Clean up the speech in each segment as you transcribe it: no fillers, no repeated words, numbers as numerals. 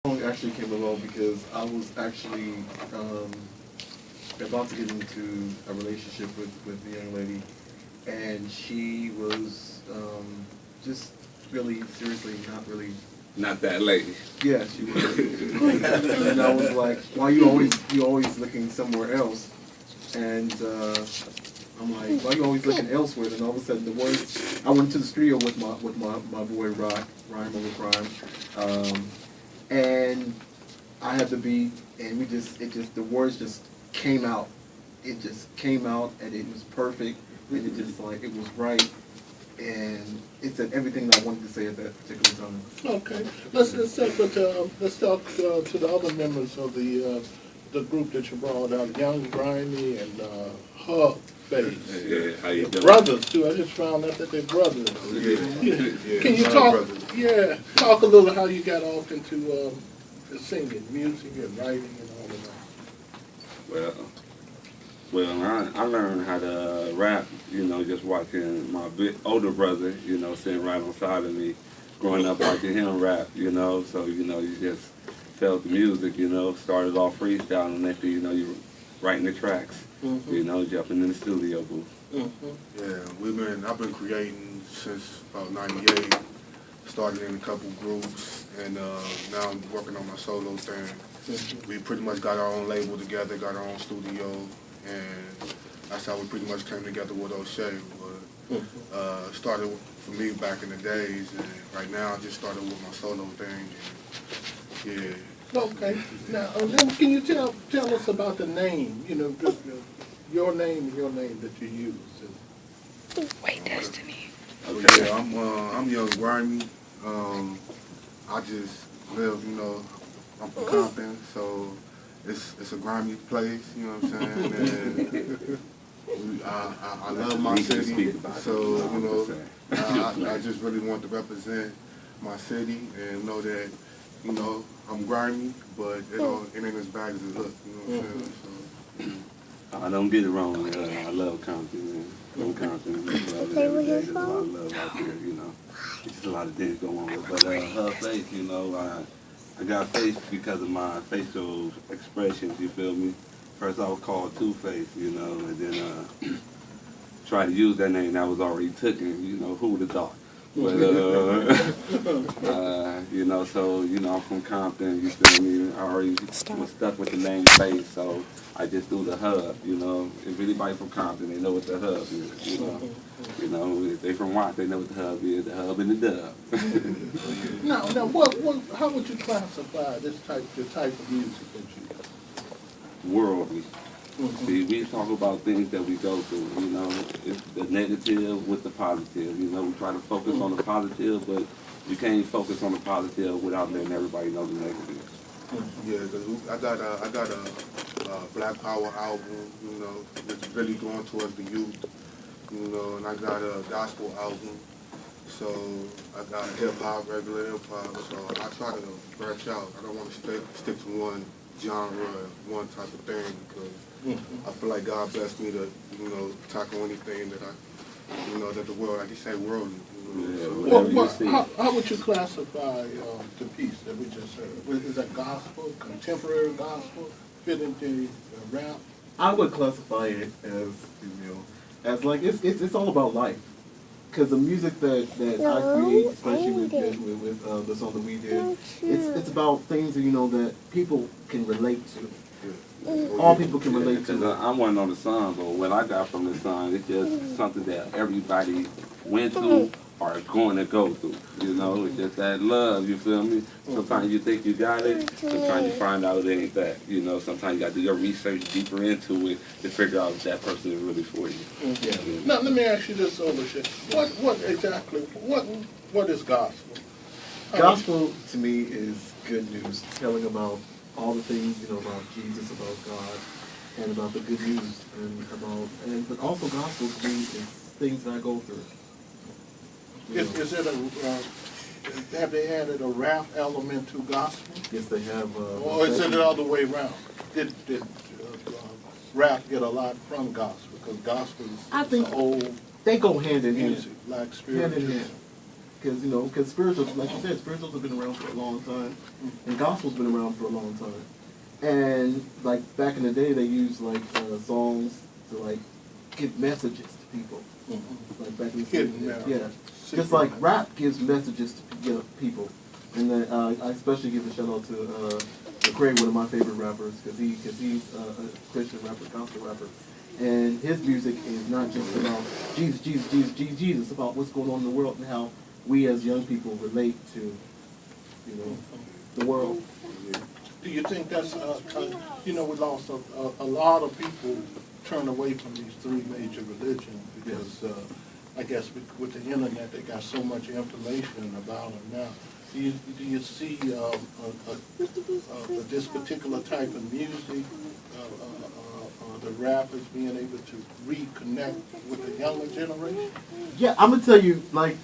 song actually came along because I was actually about to get into a relationship with a young lady, and she was just really seriously not really. Not that lady. Yeah, she was. And I was like, why you always looking somewhere else? And I'm like, why you always looking elsewhere? And all of a sudden, the words. I went to the studio with my boy Rhyme over Crime, and I had the beat, and the words just came out. It just came out, and it was perfect, and it just like it was right, and it said everything that I wanted to say at that particular time. Okay, let's talk to the other members of the group that you brought out, Young Grimey and Hubb Fase. Yeah, how you doing? Brothers too. I just found out that they're brothers. Yeah. Can you talk a little how you got off into singing, music, and writing, and all of that? Well, I learned how to rap, just watching my older brother, sitting right on side of me, growing up watching him rap, so, you just felt the music, started off freestyling, and next thing you know, you writing the tracks, jumping in the studio booth. Yeah, I've been creating since about '98, started in a couple groups, and now I'm working on my solo thing. We pretty much got our own label together, got our own studio, and that's how we pretty much came together with Olushey. Started for me back in the days, and right now I just started with my solo thing. And, yeah. Okay. Now, then can you tell us about the name? Your name that you use. Wait, Destiny. Okay. Yeah, I'm Young Grimey. I just live, I'm from Compton, so it's a grimy place, you know what I'm saying? And I love my city, so, I just really want to represent my city and know that, I'm grimy, but it ain't as bad as it looks, you know what I'm saying? So, I don't get it wrong, I love Compton, man. I'm Compton, there's a lot of love out there, There's just a lot of things going on. But Hubb Fase, I got Face because of my facial expressions, you feel me? First I was called Two-Face, and then tried to use that name that was already taken, who would have thought? But, so, I'm from Compton, you feel me? I already was stuck with the name Face, so I just do the Hubb, If anybody from Compton, they know what the Hubb is, If they from Watt, they know what the Hubb is, the Hubb and the Dub. Now, how would you classify the type of music that you do? Worldly. See, we talk about things that we go through, it's the negative with the positive. We try to focus on the positive, but you can't focus on the positive without letting everybody know the negative. Yeah, because I got a Black Power album, it's really going towards the youth, and I got a gospel album. So I got hip-hop, regular hip-hop, so I try to branch out. I don't want to stick to one genre, one type of thing, because I feel like God blessed me to, tackle anything that that the world, like you say, worldly. How would you classify the piece that we just heard? Is that gospel, contemporary gospel, fit into rap? I would classify it as like it's all about life. Because the music that I create, especially with the song that we did, it's about things that people can relate to. All people can relate to. I wasn't on the song, but what I got from the song, it's just something that everybody went through or going to go through. It's just that love, you feel me? Sometimes you think you got it, sometimes you find out it ain't that. Sometimes you got to do your research deeper into it to figure out if that person is really for you. Now, let me ask you this, Olushey. What is gospel? Gospel, to me, is good news, telling about all the things, about Jesus, about God, and about the good news, but also gospel to me is things that I go through. Is it have they added a rap element to gospel? Yes, they have. Or is it the other way around? Did rap get a lot from gospel? Because gospel is old. They go hand in hand. Music, like spiritual. Hand in hand. because you know, because spirituals, like you said, spirituals have been around for a long time, and gospel's been around for a long time. And like back in the day, they used like songs to like give messages to people. Like back in the yeah, just like rap gives messages to people. And then I especially give a shout out to Craig, one of my favorite rappers, because he's a Christian rapper, gospel rapper. And his music is not just about Jesus, Jesus, Jesus, Jesus, Jesus. It's about what's going on in the world and how we as young people relate to, you know, the world. Do you think that's, you know, we lost a lot of people turn away from these three major religions because I guess with the internet they got so much information about them now. Do you see this particular type of music, the rappers being able to reconnect with the younger generation? Yeah, I'm gonna tell you, like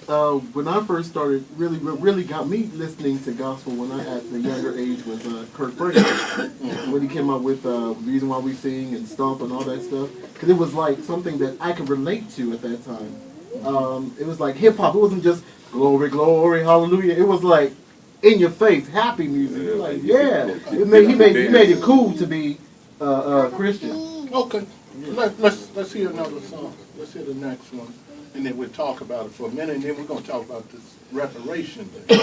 when I first started, really got me listening to gospel when I at the younger age was Kirk Franklin when he came out with Reason Why We Sing and Stomp and all that stuff, because it was like something that I could relate to at that time. It was like hip hop. It wasn't just glory, glory, hallelujah. It was like in your face, happy music. You're like, yeah. He made it cool to be Christian. Okay, let's hear another song. Let's hear the next one, and then we'll talk about it for a minute, and then we're going to talk about this reparation thing.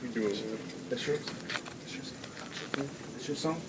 You doing? That's yours. That's your song.